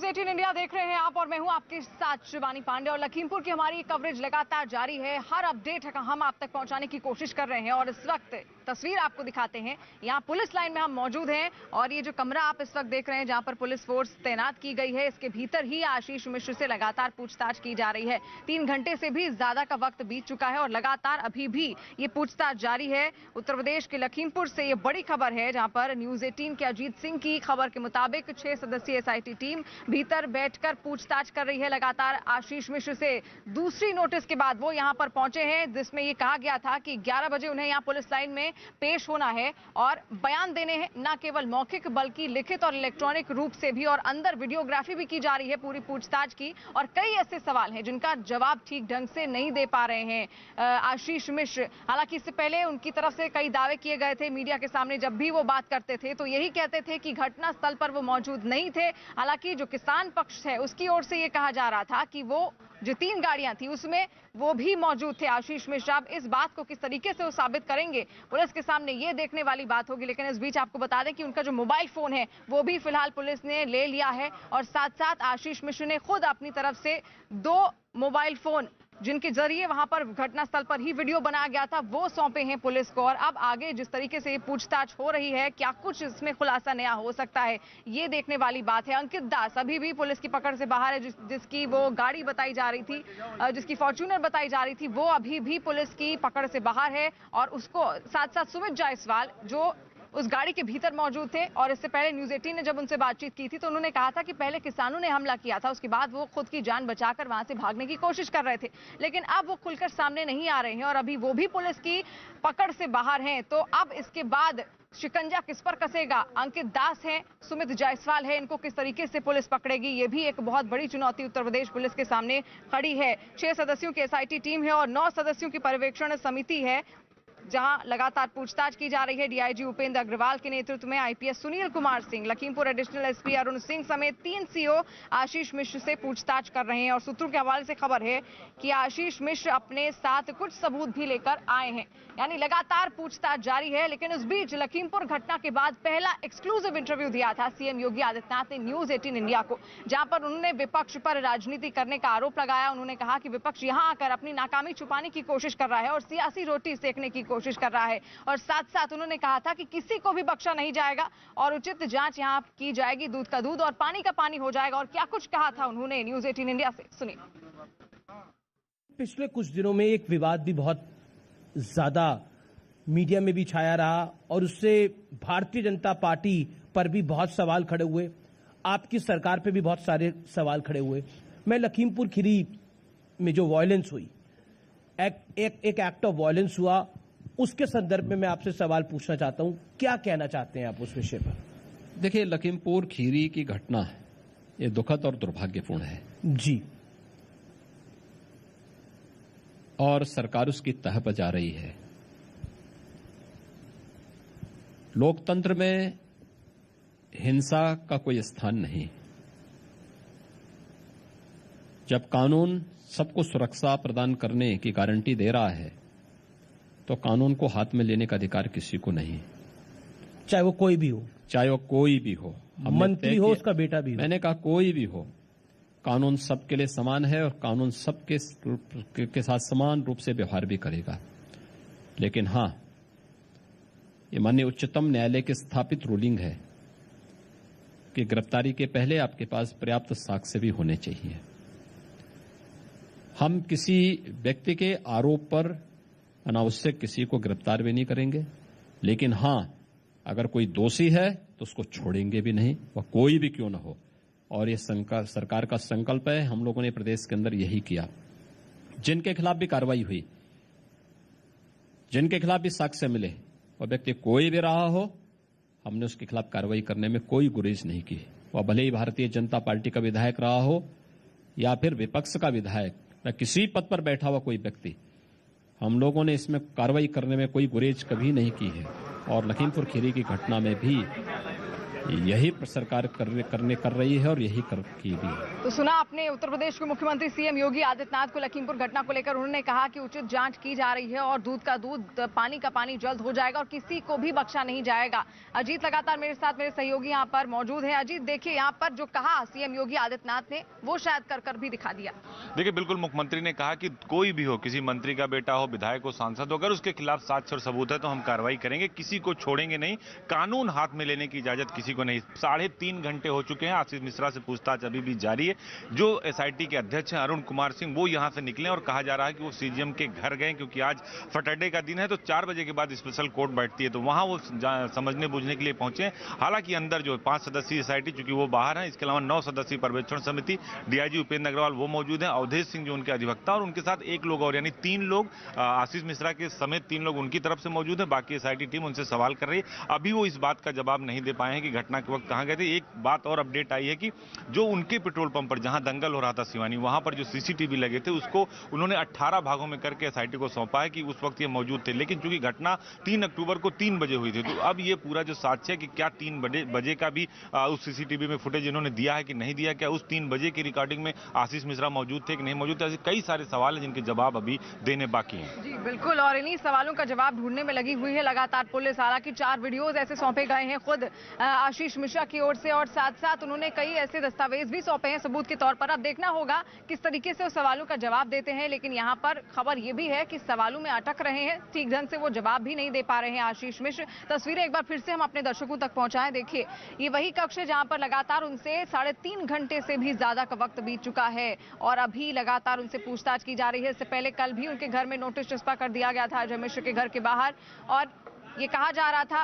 News 18 India देख रहे हैं आप और मैं हूं आपके साथ शिवानी पांडे। और लखीमपुर की हमारी कवरेज लगातार जारी है। हर अपडेट हम आप तक पहुंचाने की कोशिश कर रहे हैं और इस वक्त तस्वीर आपको दिखाते हैं। यहां पुलिस लाइन में हम मौजूद हैं और ये जो कमरा आप इस वक्त देख रहे हैं जहां पर पुलिस फोर्स तैनात की गई है, इसके भीतर ही आशीष मिश्र से लगातार पूछताछ की जा रही है। 3 घंटे से भी ज्यादा का वक्त बीत चुका है और लगातार अभी भी ये पूछताछ जारी है। उत्तर प्रदेश के लखीमपुर से ये बड़ी खबर है जहां पर न्यूज 18 के अजीत सिंह की खबर के मुताबिक 6 सदस्यीय एसआईटी टीम भीतर बैठकर पूछताछ कर रही है लगातार आशीष मिश्र से। दूसरी नोटिस के बाद वो यहां पर पहुंचे हैं जिसमें ये कहा गया था कि 11 बजे उन्हें यहां पुलिस लाइन में पेश होना है और बयान देने हैं, न केवल मौखिक बल्कि लिखित और इलेक्ट्रॉनिक रूप से भी। और अंदर वीडियोग्राफी भी की जा रही है पूरी पूछताछ की और कई ऐसे सवाल हैं जिनका जवाब ठीक ढंग से नहीं दे पा रहे हैं आशीष मिश्र। हालांकि इससे पहले उनकी तरफ से कई दावे किए गए थे मीडिया के सामने। जब भी वो बात करते थे तो यही कहते थे कि घटना स्थल पर वो मौजूद नहीं थे। हालांकि जो किसान पक्ष है उसकी ओर से ये कहा जा रहा था कि वो जो 3 गाड़ियां थी उसमें वो भी मौजूद थे आशीष मिश्र। अब इस बात को किस तरीके से वो साबित करेंगे पुलिस के सामने, ये देखने वाली बात होगी। लेकिन इस बीच आपको बता दें कि उनका जो मोबाइल फोन है वो भी फिलहाल पुलिस ने ले लिया है और साथ साथ आशीष मिश्र ने खुद अपनी तरफ से 2 मोबाइल फोन जिनके जरिए वहां पर घटनास्थल पर ही वीडियो बनाया गया था वो सौंपे हैं पुलिस को। और अब आगे जिस तरीके से ये पूछताछ हो रही है, क्या कुछ इसमें खुलासा नया हो सकता है, ये देखने वाली बात है। अंकित दास अभी भी पुलिस की पकड़ से बाहर है, जिसकी वो गाड़ी बताई जा रही थी, जिसकी फॉर्च्यूनर बताई जा रही थी, वो अभी भी पुलिस की पकड़ से बाहर है। और उसको साथ साथ सुमित जायसवाल जो उस गाड़ी के भीतर मौजूद थे और इससे पहले न्यूज 18 ने जब उनसे बातचीत की थी तो उन्होंने कहा था कि पहले किसानों ने हमला किया था, उसके बाद वो खुद की जान बचाकर वहां से भागने की कोशिश कर रहे थे। लेकिन अब वो खुलकर सामने नहीं आ रहे हैं और अभी वो भी पुलिस की पकड़ से बाहर हैं। तो अब इसके बाद शिकंजा किस पर कसेगा? अंकित दास हैं, सुमित जायसवाल है, इनको किस तरीके से पुलिस पकड़ेगी, ये भी एक बहुत बड़ी चुनौती उत्तर प्रदेश पुलिस के सामने खड़ी है। 6 सदस्यों की एसआईटी टीम है और 9 सदस्यों की पर्यवेक्षण समिति है जहां लगातार पूछताछ की जा रही है। डीआईजी उपेंद्र अग्रवाल के नेतृत्व में IPS Sunil Kumar Singh, Lakhimpur additional SP Arun Singh समेत 3 सीओ आशीष मिश्र से पूछताछ कर रहे हैं। और सूत्रों के हवाले से खबर है कि आशीष मिश्र अपने साथ कुछ सबूत भी लेकर आए हैं, यानी लगातार पूछताछ जारी है। लेकिन उस बीच लखीमपुर घटना के बाद पहला एक्सक्लूसिव इंटरव्यू दिया था सीएम योगी आदित्यनाथ ने न्यूज 18 इंडिया को, जहां पर उन्होंने विपक्ष पर राजनीति करने का आरोप लगाया। उन्होंने कहा कि विपक्ष यहां आकर अपनी नाकामी छुपाने की कोशिश कर रहा है और सियासी रोटी सेकने की कोशिश कर रहा है। और साथ साथ उन्होंने कहा था कि किसी को भी बख्शा नहीं जाएगा और उचित जांच यहां की जाएगी, दूध का दूध और पानी का पानी हो जाएगा। और क्या कुछ कहा था उन्होंने न्यूज 18 इंडिया से, सुनिए। पिछले कुछ दिनों में एक विवाद भी बहुत ज्यादा मीडिया में भी छाया रहा और उससे भारतीय जनता पार्टी पर भी बहुत सवाल खड़े हुए, आपकी सरकार पे भी बहुत सारे सवाल खड़े हुए। मैं लखीमपुर खीरी में जो वायलेंस हुई, एक एक्ट ऑफ वायलेंस हुआ, उसके संदर्भ में मैं आपसे सवाल पूछना चाहता हूं, क्या कहना चाहते हैं आप उस विषय पर? देखिए, लखीमपुर खीरी की घटना है, ये दुखद और दुर्भाग्यपूर्ण है जी, और सरकार उसकी तह बजा रही है। लोकतंत्र में हिंसा का कोई स्थान नहीं। जब कानून सबको सुरक्षा प्रदान करने की गारंटी दे रहा है तो कानून को हाथ में लेने का अधिकार किसी को नहीं, चाहे वो कोई भी हो, चाहे वो कोई भी हो, मंत्री हो, उसका बेटा भी हो। मैंने कहा कोई भी हो, कानून सबके लिए समान है और कानून सबके के साथ समान रूप से व्यवहार भी करेगा। लेकिन हां, ये माननीय उच्चतम न्यायालय की स्थापित रूलिंग है कि गिरफ्तारी के पहले आपके पास पर्याप्त साक्ष्य भी होने चाहिए। हम किसी व्यक्ति के आरोप पर अनावश्यक किसी को गिरफ्तार भी नहीं करेंगे, लेकिन हां, अगर कोई दोषी है तो उसको छोड़ेंगे भी नहीं, वह कोई भी क्यों न हो। और ये सरकार का संकल्प है, हम लोगों ने प्रदेश के अंदर यही किया। जिनके खिलाफ भी कार्रवाई हुई, जिनके खिलाफ भी साक्ष्य मिले, वह व्यक्ति कोई भी रहा हो, हमने उसके खिलाफ कार्रवाई करने में कोई गुरेज नहीं की। वह भले ही भारतीय जनता पार्टी का विधायक रहा हो या फिर विपक्ष का विधायक या किसी पद पर बैठा हुआ कोई व्यक्ति, हम लोगों ने इसमें कार्रवाई करने में कोई गुरेज कभी नहीं की है। और लखीमपुर खीरी की घटना में भी यही सरकार कर रही है और यही की भी है। तो सुना आपने उत्तर प्रदेश के मुख्यमंत्री सीएम योगी आदित्यनाथ को लखीमपुर घटना को लेकर उन्होंने कहा कि उचित जांच की जा रही है और दूध का दूध पानी का पानी जल्द हो जाएगा और किसी को भी बख्शा नहीं जाएगा। अजीत लगातार मेरे साथ मेरे सहयोगी यहाँ पर मौजूद है। अजीत, देखिए यहाँ पर जो कहा सीएम योगी आदित्यनाथ ने वो शायद कर भी दिखा दिया। देखिए, बिल्कुल मुख्यमंत्री ने कहा कि कोई भी हो, किसी मंत्री का बेटा हो, विधायक हो, सांसद हो, अगर उसके खिलाफ साक्ष्य और सबूत है तो हम कार्रवाई करेंगे, किसी को छोड़ेंगे नहीं, कानून हाथ में लेने की इजाजत किसी को नहीं। 3.5 घंटे हो चुके हैं, आशीष मिश्रा से पूछताछ अभी भी जारी है। जो एसआईटी के अध्यक्ष हैं अरुण कुमार सिंह, वो यहां से निकले और कहा जा रहा है कि वो सीजीएम के घर गए, क्योंकि आज सैटरडे का दिन है तो 4 बजे के बाद स्पेशल कोर्ट बैठती है, तो वहां वो समझने बूझने के लिए पहुंचे। हालांकि अंदर जो 5 सदस्यीय एसआईटी, चूंकि वो बाहर है, इसके अलावा 9 सदस्यीय पर्यवेक्षण समिति, डीआईजी उपेंद्र अग्रवाल वो मौजूद है, अवधेश सिंह जो उनके अधिवक्ता, और उनके साथ एक लोग और, यानी 3 लोग, आशीष मिश्रा के समेत 3 लोग उनकी तरफ से मौजूद है। बाकी एसआईटी टीम उनसे सवाल कर रही है। अभी वो इस बात का जवाब नहीं दे पाए हैं कि घटना के वक्त कहां गए थे। एक बात और अपडेट आई है कि जो उनके पेट्रोल पंप पर जहां दंगल हो रहा था शिवानी, वहां पर जो सीसीटीवी लगे थे उसको उन्होंने 18 भागों में करके एसआईटी को सौंपा है कि उस वक्त ये मौजूद थे। लेकिन चूंकि घटना 3 अक्टूबर को 3 बजे हुई थी, तो अब ये पूरा जो साक्ष्य है कि क्या 3 बजे का भी उस सीसीटीवी में फुटेज इन्होंने दिया है कि नहीं दिया, क्या उस 3 बजे की रिकॉर्डिंग में आशीष मिश्रा मौजूद थे कि नहीं मौजूद थे, ऐसे कई सारे सवाल हैं जिनके जवाब अभी देने बाकी हैं। जी बिल्कुल, और इन्हीं सवालों का जवाब ढूंढने में लगी हुई है लगातार पुलिस। हालांकि 4 वीडियोज ऐसे सौंपे गए हैं खुद आशीष मिश्रा की ओर से, और साथ साथ उन्होंने कई ऐसे दस्तावेज भी सौंपे हैं सबूत के तौर पर। अब देखना होगा किस तरीके से उस सवालों का जवाब देते हैं। लेकिन यहाँ पर खबर यह भी है कि सवालों में अटक रहे हैं, ठीक ढंग से वो जवाब भी नहीं दे पा रहे हैं आशीष मिश्र। तस्वीरें एक बार फिर से हम अपने दर्शकों तक पहुंचाएं। देखिए, ये वही कक्ष है जहां पर लगातार उनसे 3.5 घंटे से भी ज्यादा का वक्त बीत चुका है और अभी लगातार उनसे पूछताछ की जा रही है। इससे पहले कल भी उनके घर में नोटिस चस्पा कर दिया गया था अजय मिश्र के घर के बाहर, और ये कहा जा रहा था,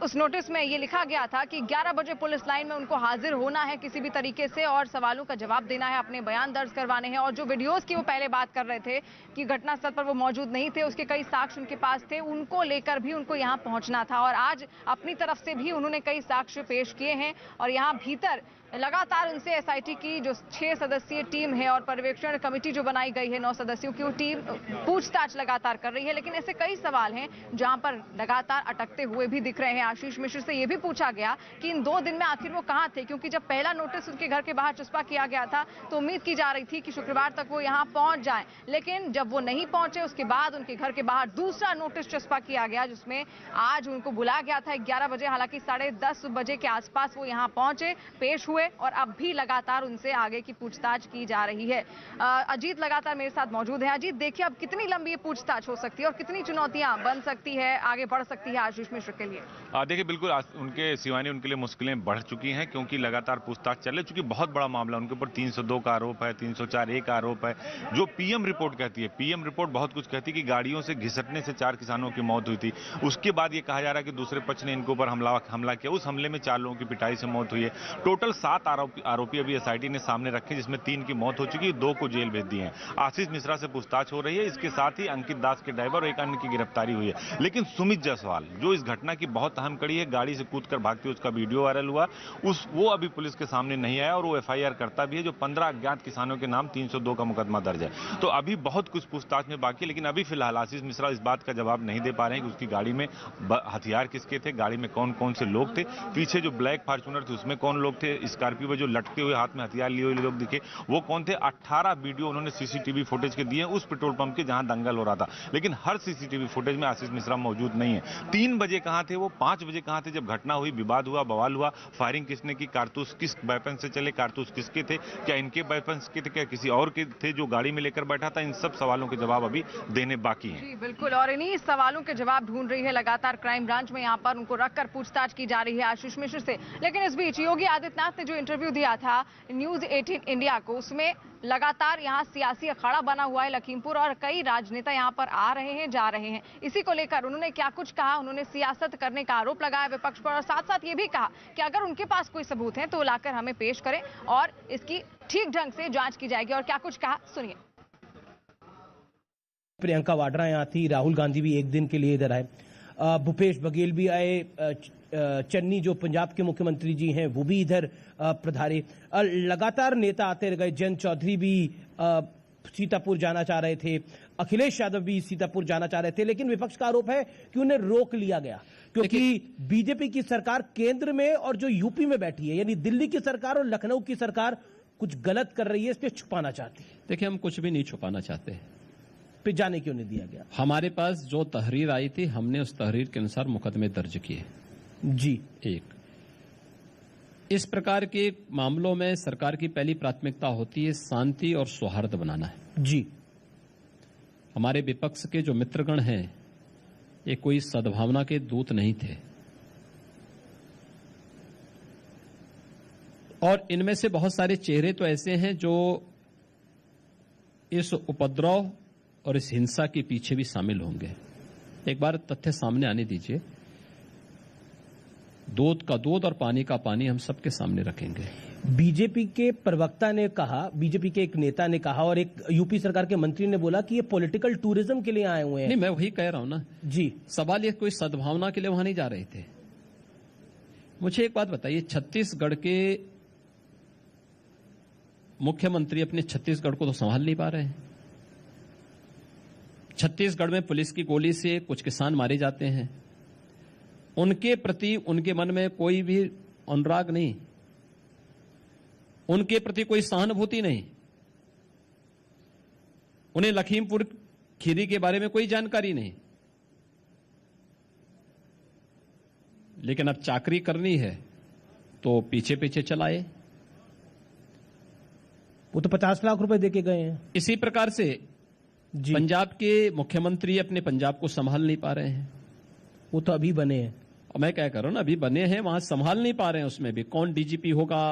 उस नोटिस में ये लिखा गया था कि 11 बजे पुलिस लाइन में उनको हाजिर होना है किसी भी तरीके से और सवालों का जवाब देना है, अपने बयान दर्ज करवाने हैं। और जो वीडियोस की वो पहले बात कर रहे थे कि घटनास्थल पर वो मौजूद नहीं थे, उसके कई साक्ष्य उनके पास थे, उनको लेकर भी उनको यहाँ पहुंचना था। और आज अपनी तरफ से भी उन्होंने कई साक्ष्य पेश किए हैं और यहाँ भीतर लगातार उनसे एसआईटी की जो 6 सदस्यीय टीम है और पर्यवेक्षण कमेटी जो बनाई गई है 9 सदस्यों की, वो टीम पूछताछ लगातार कर रही है। लेकिन ऐसे कई सवाल हैं जहां पर लगातार अटकते हुए भी दिख रहे हैं। आशीष मिश्र से यह भी पूछा गया कि इन 2 दिन में आखिर वो कहां थे, क्योंकि जब पहला नोटिस उनके घर के बाहर चस्पा किया गया था तो उम्मीद की जा रही थी कि शुक्रवार तक वो यहाँ पहुंच जाए। लेकिन जब वो नहीं पहुंचे, उसके बाद उनके घर के बाहर दूसरा नोटिस चस्पा किया गया जिसमें आज उनको बुलाया गया था 11 बजे। हालांकि 10:30 बजे के आसपास वो यहाँ पहुंचे, पेश हुए और अब भी लगातार उनसे आगे की पूछताछ की जा रही है। अजीत लगातार मेरे साथ मौजूद है। अजीत, देखिए अब कितनी लंबी ये पूछताछ हो सकती है और कितनी चुनौतियां बन सकती है, आगे बढ़ सकती है आशीष मिश्र के लिए? देखिए, बिल्कुल उनके शिवानी उनके लिए मुश्किलें बढ़ चुकी हैं, क्योंकि लगातार पूछताछ चल रही, चूंकि बहुत बड़ा मामला उनके ऊपर 302 का आरोप है, 304 का आरोप है। जो पीएम रिपोर्ट कहती है, पीएम रिपोर्ट बहुत कुछ कहती है कि गाड़ियों से घिसटने से 4 किसानों की मौत हुई थी। उसके बाद ये कहा जा रहा है कि दूसरे पक्ष ने इनके ऊपर हमला किया, उस हमले में 4 लोगों की पिटाई से मौत हुई है। टोटल 7 आरोपी अभी एसआईटी ने सामने रखे, जिसमें 3 की मौत हो चुकी है, 2 को जेल भेज दिए हैं। आशीष मिश्रा से पूछताछ हो रही है, इसके साथ ही अंकित दास के ड्राइवर और एक अन्य की गिरफ्तारी हुई है। लेकिन सुमित जायसवाल जो इस घटना की बहुत अहम कड़ी है, गाड़ी से कूदकर भागते उसका वीडियो वायरल हुआ, वो अभी पुलिस के सामने नहीं आया और वो एफआईआर करता भी है। जो 15 अज्ञात किसानों के नाम 302 का मुकदमा दर्ज है। तो अभी बहुत कुछ पूछताछ में बाकी है, लेकिन अभी फिलहाल आशीष मिश्रा इस बात का जवाब नहीं दे पा रहे हैं कि उसकी गाड़ी में हथियार किसके थे, गाड़ी में कौन कौन से लोग थे, पीछे जो ब्लैक फॉर्च्यूनर थी उसमें कौन लोग थे, स्कॉर्पियो में जो लटके हुए हाथ में हथियार लिए हुए लोग दिखे वो कौन थे। 18 वीडियो उन्होंने सीसीटीवी फुटेज के दिए उस पेट्रोल पंप के जहां दंगल हो रहा था, लेकिन हर सीसीटीवी फुटेज में आशीष मिश्रा मौजूद नहीं है। 3 बजे कहां थे वो, 5 बजे कहां थे जब घटना हुई, विवाद हुआ, बवाल हुआ, फायरिंग किसने की, कारतूस किस वेपन से चले, कारतूस किसके थे, क्या इनके वेपन के थे, क्या किसी और के थे जो गाड़ी में लेकर बैठा था। इन सब सवालों के जवाब अभी देने बाकी हैं। जी बिल्कुल, और इन्हीं सवालों के जवाब ढूंढ रही है लगातार क्राइम ब्रांच में, यहाँ पर उनको रखकर पूछताछ की जा रही है आशीष मिश्र से। लेकिन इस बीच योगी आदित्यनाथ ने जो इंटरव्यू दिया था न्यूज 18 इंडिया को, उसमें लगातार यहाँ सियासी अखाड़ा बना हुआ है लखीमपुर और कई राजनेता यहाँ पर आ रहे हैं, जा रहे हैं। इसी को लेकर उन्होंने क्या कुछ कहा, उन्होंने सियासत करने का आरोप लगाया विपक्ष पर और साथ साथ ये भी कहा कि अगर उनके पास कोई सबूत है तो लाकर हमें पेश करें और इसकी ठीक ढंग से जांच की जाएगी। और क्या कुछ कहा, सुनिए। प्रियंका वाड्रा यहाँ थी, राहुल गांधी भी एक दिन के लिए इधर आए, भूपेश बघेल भी आए, चन्नी जो पंजाब के मुख्यमंत्री जी हैं वो भी इधर पधारे, लगातार नेता आते रह गए। जयंत चौधरी भी सीतापुर जाना चाह रहे थे, अखिलेश यादव भी सीतापुर जाना चाह रहे थे, लेकिन विपक्ष का आरोप है कि उन्हें रोक लिया गया। क्योंकि बीजेपी की सरकार केंद्र में और जो यूपी में बैठी है, यानी दिल्ली की सरकार और लखनऊ की सरकार कुछ गलत कर रही है, इसलिए छुपाना चाहती है। देखिए, हम कुछ भी नहीं छुपाना चाहते। फिर जाने क्यों नहीं दिया गया? हमारे पास जो तहरीर आई थी, हमने उस तहरीर के अनुसार मुकदमे दर्ज किए। जी, एक, इस प्रकार के मामलों में सरकार की पहली प्राथमिकता होती है शांति और सौहार्द बनाना है। जी, हमारे विपक्ष के जो मित्रगण हैं, ये कोई सद्भावना के दूत नहीं थे, और इनमें से बहुत सारे चेहरे तो ऐसे हैं जो इस उपद्रव और इस हिंसा के पीछे भी शामिल होंगे। एक बार तथ्य सामने आने दीजिए, दूध का दूध और पानी का पानी हम सबके सामने रखेंगे। बीजेपी के प्रवक्ता ने कहा, बीजेपी के एक नेता ने कहा और एक यूपी सरकार के मंत्री ने बोला कि ये पॉलिटिकल टूरिज्म के लिए आए हुए हैं। नहीं, मैं वही कह रहा हूं ना जी, सवाल ये कोई सद्भावना के लिए वहां नहीं जा रहे थे। मुझे एक बात बताइए, छत्तीसगढ़ के मुख्यमंत्री अपने छत्तीसगढ़ को तो संभाल नहीं पा रहे हैं। छत्तीसगढ़ में पुलिस की गोली से कुछ किसान मारे जाते हैं, उनके प्रति उनके मन में कोई भी अनुराग नहीं, उनके प्रति कोई सहानुभूति नहीं, उन्हें लखीमपुर खीरी के बारे में कोई जानकारी नहीं। लेकिन अब चाकरी करनी है तो पीछे पीछे चलाए। वो तो 50 लाख रुपए देके गए हैं। इसी प्रकार से जी, पंजाब के मुख्यमंत्री अपने पंजाब को संभाल नहीं पा रहे हैं। वो तो अभी बने हैं। और मैं क्या कर रहा हूं ना, अभी बने हैं, वहां संभाल नहीं पा रहे हैं। उसमें भी कौन डीजीपी होगा,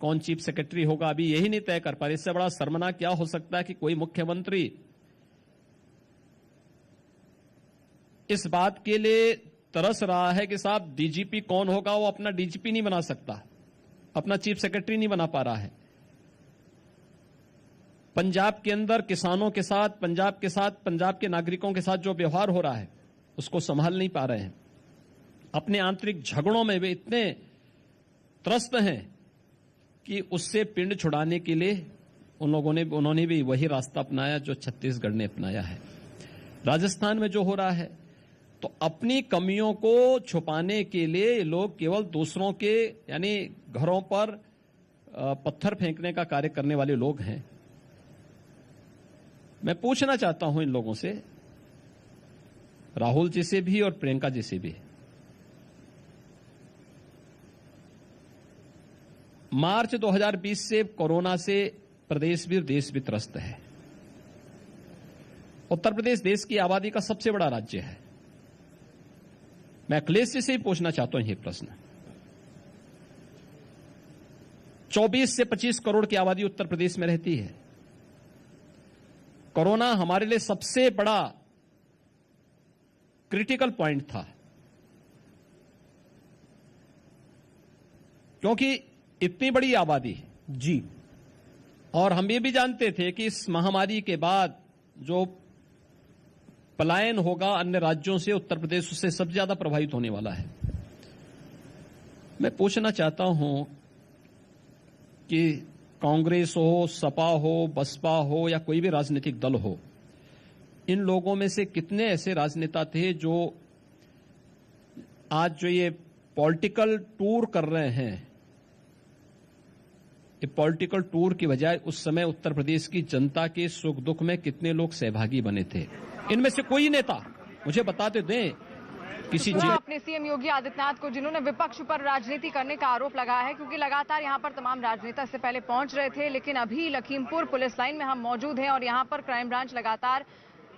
कौन चीफ सेक्रेटरी होगा, अभी यही नहीं तय कर पा रहे। इससे बड़ा शर्मनाक क्या हो सकता है कि कोई मुख्यमंत्री इस बात के लिए तरस रहा है कि साहब डीजीपी कौन होगा, वो अपना डीजीपी नहीं बना सकता, अपना चीफ सेक्रेटरी नहीं बना पा रहा है। पंजाब के अंदर किसानों के साथ, पंजाब के साथ, पंजाब के नागरिकों के साथ जो व्यवहार हो रहा है उसको संभाल नहीं पा रहे हैं। अपने आंतरिक झगड़ों में वे इतने त्रस्त हैं कि उससे पिंड छुड़ाने के लिए उन्होंने भी वही रास्ता अपनाया जो छत्तीसगढ़ ने अपनाया है। राजस्थान में जो हो रहा है, तो अपनी कमियों को छुपाने के लिए लोग केवल दूसरों के यानी घरों पर पत्थर फेंकने का कार्य करने वाले लोग हैं। मैं पूछना चाहता हूं इन लोगों से, राहुल जी से भी और प्रियंका जी से भी, मार्च 2020 से कोरोना से प्रदेश भी देश भी त्रस्त है। उत्तर प्रदेश देश की आबादी का सबसे बड़ा राज्य है। मैं अखिलेश जी से ही पूछना चाहता हूं ये प्रश्न। 24 से 25 करोड़ की आबादी उत्तर प्रदेश में रहती है। कोरोना हमारे लिए सबसे बड़ा क्रिटिकल पॉइंट था, क्योंकि इतनी बड़ी आबादी है जी, और हम ये भी जानते थे कि इस महामारी के बाद जो पलायन होगा अन्य राज्यों से, उत्तर प्रदेश उससे सबसे ज्यादा प्रभावित होने वाला है। मैं पूछना चाहता हूं कि कांग्रेस हो, सपा हो, बसपा हो या कोई भी राजनीतिक दल हो, इन लोगों में से कितने ऐसे राजनेता थे जो आज जो ये पॉलिटिकल टूर कर रहे हैं, ये पॉलिटिकल टूर की बजाय उस समय उत्तर प्रदेश की जनता के सुख दुख में कितने लोग सहभागी बने थे? इनमें से कोई नेता मुझे बताते दें किसी अपने सीएम योगी आदित्यनाथ को, जिन्होंने विपक्ष पर राजनीति करने का आरोप लगाया है, क्योंकि लगातार यहां पर तमाम राजनेता इससे पहले पहुंच रहे थे, लेकिन अभी लखीमपुर पुलिस लाइन में हम मौजूद हैं और यहां पर क्राइम ब्रांच लगातार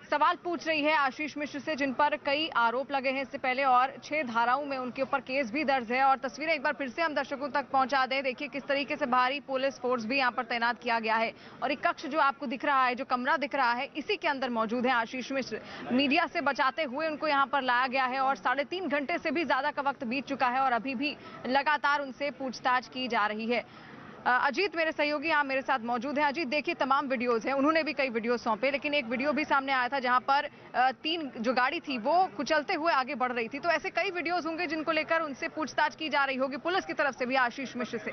सवाल पूछ रही है आशीष मिश्र से, जिन पर कई आरोप लगे हैं इससे पहले और 6 धाराओं में उनके ऊपर केस भी दर्ज है। और तस्वीरें एक बार फिर से हम दर्शकों तक पहुंचा दें। देखिए किस तरीके से भारी पुलिस फोर्स भी यहां पर तैनात किया गया है और एक कक्ष जो आपको दिख रहा है, जो कमरा दिख रहा है, इसी के अंदर मौजूद है आशीष मिश्र। मीडिया से बचाते हुए उनको यहाँ पर लाया गया है और 3.5 घंटे से भी ज्यादा का वक्त बीत चुका है और अभी भी लगातार उनसे पूछताछ की जा रही है। अजीत मेरे सहयोगी यहाँ मेरे साथ मौजूद हैं। अजीत, देखिए तमाम वीडियोस हैं, उन्होंने भी कई वीडियो सौंपे, लेकिन एक वीडियो भी सामने आया था जहां पर 3 जो गाड़ी थी वो कुचलते हुए आगे बढ़ रही थी। तो ऐसे कई वीडियोस होंगे जिनको लेकर उनसे पूछताछ की जा रही होगी पुलिस की तरफ से भी, आशीष मिश्र से।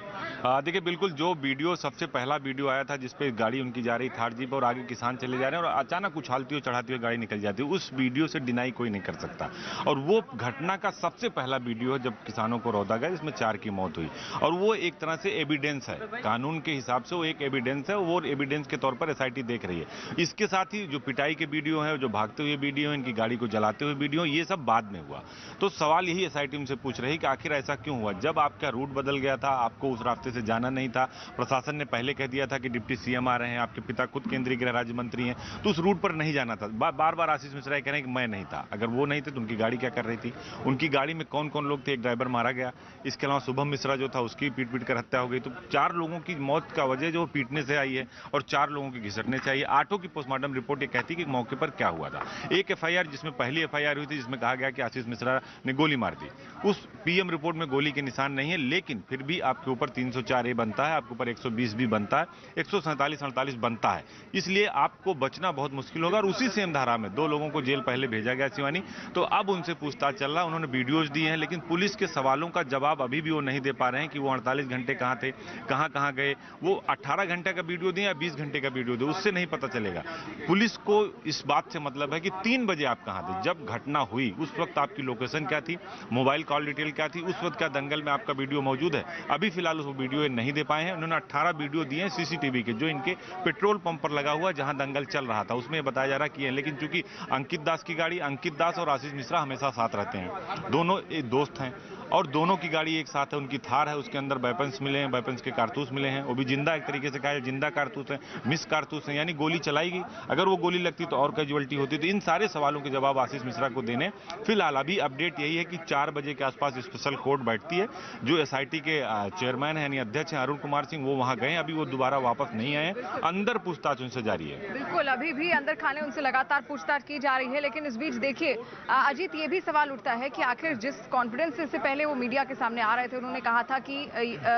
देखिए, बिल्कुल जो वीडियो सबसे पहला वीडियो आया था जिसपे गाड़ी उनकी जा रही थार जीप और आगे किसान चले जा रहे हैं और अचानक उछालती हुई चढ़ाती हुई गाड़ी निकल जाती है, उस वीडियो से डिनाई कोई नहीं कर सकता। और वो घटना का सबसे पहला वीडियो है जब किसानों को रौंदा गया, जिसमें 4 की मौत हुई। और वो एक तरह से एविडेंस है, कानून के हिसाब से वो एक एविडेंस है, वो एविडेंस के तौर पर एसआईटी देख रही है। इसके साथ ही जो पिटाई के वीडियो है, जो भागते हुए वीडियो है, इनकी गाड़ी को जलाते हुए वीडियो, ये सब बाद में हुआ। तो सवाल यही एसआईटी उनसे पूछ रही कि आखिर ऐसा क्यों हुआ? जब आपका रूट बदल गया था, आपको उस रास्ते से जाना नहीं था, प्रशासन ने पहले कह दिया था कि डिप्टी सीएम आ रहे हैं, आपके पिता खुद केंद्रीय गृह राज्य मंत्री हैं, तो उस रूट पर नहीं जाना था। बार बार आशीष मिश्रा कह रहे हैं कि मैं नहीं था। अगर वो नहीं थे तो उनकी गाड़ी क्या कर रही थी? उनकी गाड़ी में कौन कौन लोग थे? एक ड्राइवर मारा गया, इसके अलावा शुभम मिश्रा जो था उसकी पीट कर हत्या हो गई। तो 4 लोगों की मौत का वजह जो पीटने से आई है और 4 लोगों की घिसटने से आई है। 8 की पोस्टमार्टम रिपोर्ट ये कहती है कि मौके पर क्या हुआ था। एक एफआईआर, जिसमें पहली एफआईआर हुई थी जिसमें कहा गया कि आशीष मिश्रा ने गोली मार दी, उस पीएम रिपोर्ट में गोली के निशान नहीं है, लेकिन फिर भी आपके ऊपर 304A बनता है, आपके ऊपर 120 भी बनता है, 147-48 बनता है। इसलिए आपको बचना बहुत मुश्किल होगा। और उसी सेम धारा में 2 लोगों को जेल पहले भेजा गया शिवानी, तो अब उनसे पूछताछ चल रहा है। उन्होंने वीडियोज दिए हैं, लेकिन पुलिस के सवालों का जवाब अभी भी वो नहीं दे पा रहे हैं कि वो 48 घंटे कहां थे, कहां गए। वो 18 घंटे का वीडियो दें या 20 घंटे का वीडियो दें, उससे नहीं पता चलेगा। पुलिस को इस बात से मतलब है कि 3 बजे आप कहां थे, जब घटना हुई उस वक्त आपकी लोकेशन क्या थी, मोबाइल कॉल डिटेल क्या थी, उस वक्त क्या दंगल में आपका वीडियो मौजूद है? अभी फिलहाल उस वीडियो नहीं दे पाए हैं। उन्होंने 18 वीडियो दिए हैं सीसीटीवी के, जो इनके पेट्रोल पंप पर लगा हुआ जहां दंगल चल रहा था, उसमें बताया जा रहा कि है। लेकिन चूंकि अंकित दास की गाड़ी, अंकित दास और आशीष मिश्रा हमेशा साथ रहते हैं, दोनों एक दोस्त हैं और दोनों की गाड़ी एक साथ है। उनकी थार है, उसके अंदर वेपन्स मिले हैं, वेपन्स के कारतूस मिले हैं, वो भी जिंदा, एक तरीके से कहा जिंदा कारतूस है, मिस कारतूस है, यानी गोली चलाई गई। अगर वो गोली लगती तो और कैजुअल्टी होती। तो इन सारे सवालों के जवाब आशीष मिश्रा को देने फिलहाल अभी अपडेट यही है कि 4 बजे के आसपास स्पेशल कोर्ट बैठती है। जो एसआईटी के चेयरमैन है यानी अध्यक्ष हैं अरुण कुमार सिंह, वो वहां गए, अभी वो दोबारा वापस नहीं आए, अंदर पूछताछ उनसे जारी है। बिल्कुल, अभी भी अंदर खाने उनसे लगातार पूछताछ की जा रही है। लेकिन इस बीच देखिए अजीत, ये भी सवाल उठता है कि आखिर जिस कॉन्फिडेंस से पहले वो मीडिया के सामने आ रहे थे, उन्होंने कहा था कि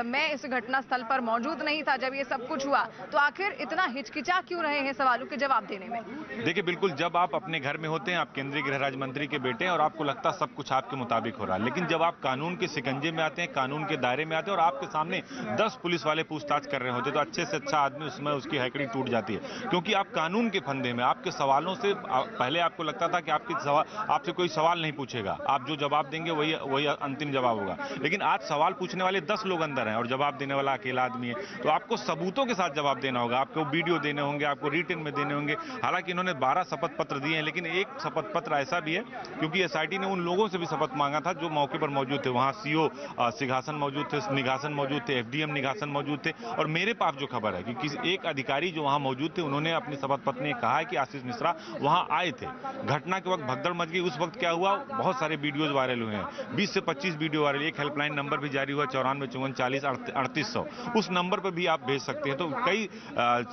मैं इस घटना स्थल पर मौजूद नहीं था जब ये सब कुछ हुआ, तो आखिर इतना हिचकिचा क्यों रहे हैं सवालों के जवाब देने में? देखिए, बिल्कुल, जब आप अपने घर में होते हैं, आप केंद्रीय गृह राज्य मंत्री के बेटे हैं और आपको लगता है सब कुछ आपके मुताबिक हो रहा है, लेकिन जब आप कानून के शिकंजे में आते हैं, कानून के दायरे में आते हैं और आपके सामने 10 पुलिस वाले पूछताछ कर रहे होते, तो अच्छे से अच्छा आदमी उसमें उसकी हैकड़ी टूट जाती है। क्योंकि आप कानून के फंदे में, आपके सवालों से पहले आपको लगता था कि आपसे कोई सवाल नहीं पूछेगा, आप जो जवाब देंगे वही अंतिम जवाब होगा। लेकिन आज सवाल पूछने वाले 10 लोग अंदर हैं और जवाब देने वाला अकेला आदमी है। तो आपको सबूतों के साथ जवाब देना होगा, आपको वीडियो देने होंगे, आपको रिटन में देने होंगे। हालांकि इन्होंने 12 शपथ पत्र दिए हैं, लेकिन एक शपथ पत्र ऐसा भी है क्योंकि एसआईटी ने उन लोगों से भी शपथ मांगा था जो मौके पर मौजूद थे। वहां सीओ सिंहासन मौजूद थे, निघासन मौजूद थे, एफडीएम निघासन मौजूद थे। और मेरे पास जो खबर है कि किसी एक अधिकारी जो वहां मौजूद थे, उन्होंने अपनी शपथ पत्र में कहा है कि आशीष मिश्रा वहां आए थे। घटना के वक्त भगदड़ मच गई। उस वक्त क्या हुआ, बहुत सारे वीडियोज वायरल हुए हैं, 20 से 25 वीडियो वायरल। एक हेल्पलाइन नंबर भी जारी हुआ 9454403800, उस नंबर पर भी आप भेज सकते हैं। तो कई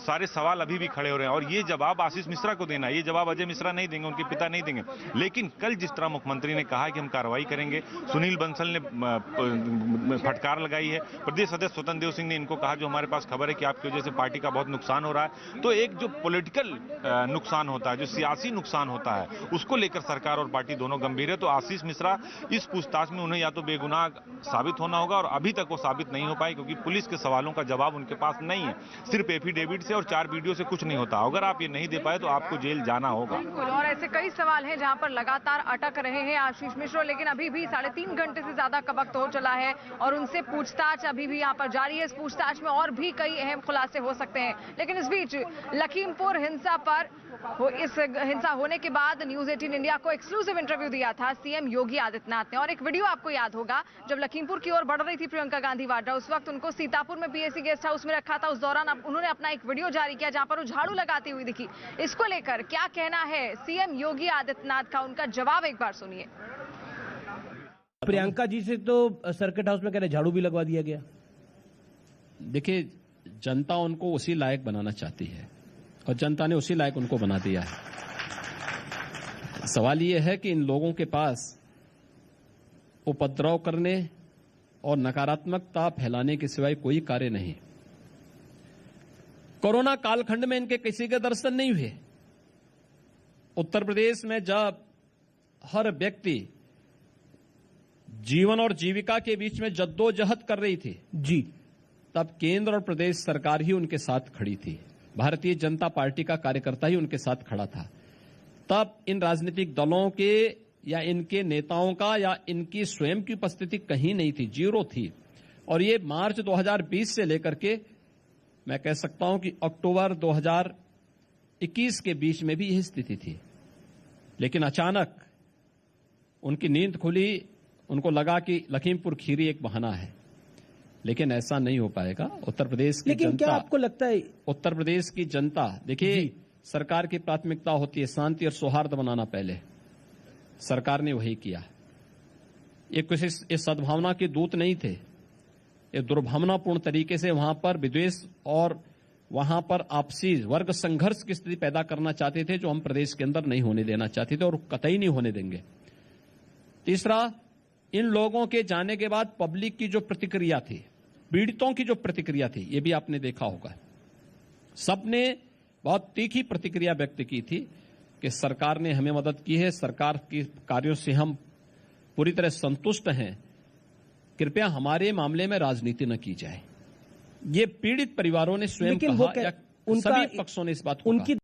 सारे सवाल अभी भी खड़े हो रहे हैं और ये जवाब आशीष मिश्रा को देना, ये जवाब अजय मिश्रा नहीं देंगे, उनके पिता नहीं देंगे। लेकिन कल जिस तरह मुख्यमंत्री ने कहा कि हम कार्रवाई करेंगे, सुनील बंसल ने फटकार लगाई है, प्रदेश अध्यक्ष स्वतंत्र देव सिंह ने इनको कहा जो हमारे पास खबर है कि आपकी वजह से पार्टी का बहुत नुकसान हो रहा है। तो एक जो पॉलिटिकल नुकसान होता है, जो सियासी नुकसान होता है, उसको लेकर सरकार और पार्टी दोनों गंभीर है। तो आशीष मिश्रा इस पूछताछ में उन्हें या तो बेगुनाह साबित होना होगा और अभी तक वो साबित नहीं हो पाए क्योंकि पुलिस के सवालों का जवाब उनके पास नहीं है। सिर्फ एफिडेविट से और 4 वीडियो से कुछ नहीं होता। अगर आप ये नहीं दे पाए तो आपको जेल जाना होगा। बिल्कुल, और ऐसे कई सवाल हैं जहां पर लगातार अटक रहे हैं आशीष मिश्रा, लेकिन अभी भी 3.5 घंटे से ज्यादा का वक्त हो चला है और उनसे पूछताछ अभी भी यहां पर जारी है। इस पूछताछ में और भी कई अहम खुलासे हो सकते हैं। लेकिन इस बीच लखीमपुर हिंसा पर इस हिंसा होने के बाद न्यूज 18 इंडिया को एक्सक्लूसिव इंटरव्यू दिया था सीएम योगी आदित्यनाथ ने। और एक वीडियो आपको याद होगा, जब लखीमपुर की ओर बढ़ रही थी प्रियंका गांधी वाड्रा, उस वक्त उनको सीतापुर में पीएसी गेस्ट हाउस में रखा था। उस दौरान उन्होंने अपना एक वीडियो जारी किया जहां पर वो झाड़ू लगाती हुई दिखी। इसको लेकर क्या कहना है सीएम योगी आदित्यनाथ का, उनका जवाब एक बार सुनिए। प्रियंका जी से तो सर्किट हाउस में कह रहे झाड़ू भी लगवा दिया गया। देखिए, जनता उनको उसी लायक बनाना चाहती है और जनता ने उसी लायक उनको बना दिया है। सवाल यह है कि इन लोगों के पास उपद्रव करने और नकारात्मकता फैलाने के सिवाय कोई कार्य नहीं। कोरोना कालखंड में इनके किसी के दर्शन नहीं हुए। उत्तर प्रदेश में जब हर व्यक्ति जीवन और जीविका के बीच में जद्दोजहद कर रही थी जी, तब केंद्र और प्रदेश सरकार ही उनके साथ खड़ी थी। भारतीय जनता पार्टी का कार्यकर्ता ही उनके साथ खड़ा था। तब इन राजनीतिक दलों के या इनके नेताओं का या इनकी स्वयं की उपस्थिति कहीं नहीं थी, जीरो थी। और ये मार्च 2020 से लेकर के मैं कह सकता हूं कि अक्टूबर 2021 के बीच में भी यही स्थिति थी। लेकिन अचानक उनकी नींद खुली, उनको लगा कि लखीमपुर खीरी एक बहाना है, लेकिन ऐसा नहीं हो पाएगा। उत्तर प्रदेश की लेकिन जनता, क्या आपको लगता है उत्तर प्रदेश की जनता, देखिए सरकार की प्राथमिकता होती है शांति और सौहार्द बनाना। पहले सरकार ने वही किया। ये किसी इस सद्भावना के दूत नहीं थे, ये दुर्भावनापूर्ण तरीके से वहां पर विद्वेष और वहां पर आपसी वर्ग संघर्ष की स्थिति पैदा करना चाहते थे, जो हम प्रदेश के अंदर नहीं होने देना चाहते थे और कतई नहीं होने देंगे। तीसरा, इन लोगों के जाने के बाद पब्लिक की जो प्रतिक्रिया थी, पीड़ितों की जो प्रतिक्रिया थी, ये भी आपने देखा होगा। सबने बहुत तीखी प्रतिक्रिया व्यक्त की थी कि सरकार ने हमें मदद की है, सरकार के कार्यों से हम पूरी तरह संतुष्ट हैं, कृपया हमारे मामले में राजनीति न की जाए। ये पीड़ित परिवारों ने स्वयं कहा या सभी पक्षों ने इस बात को कहा।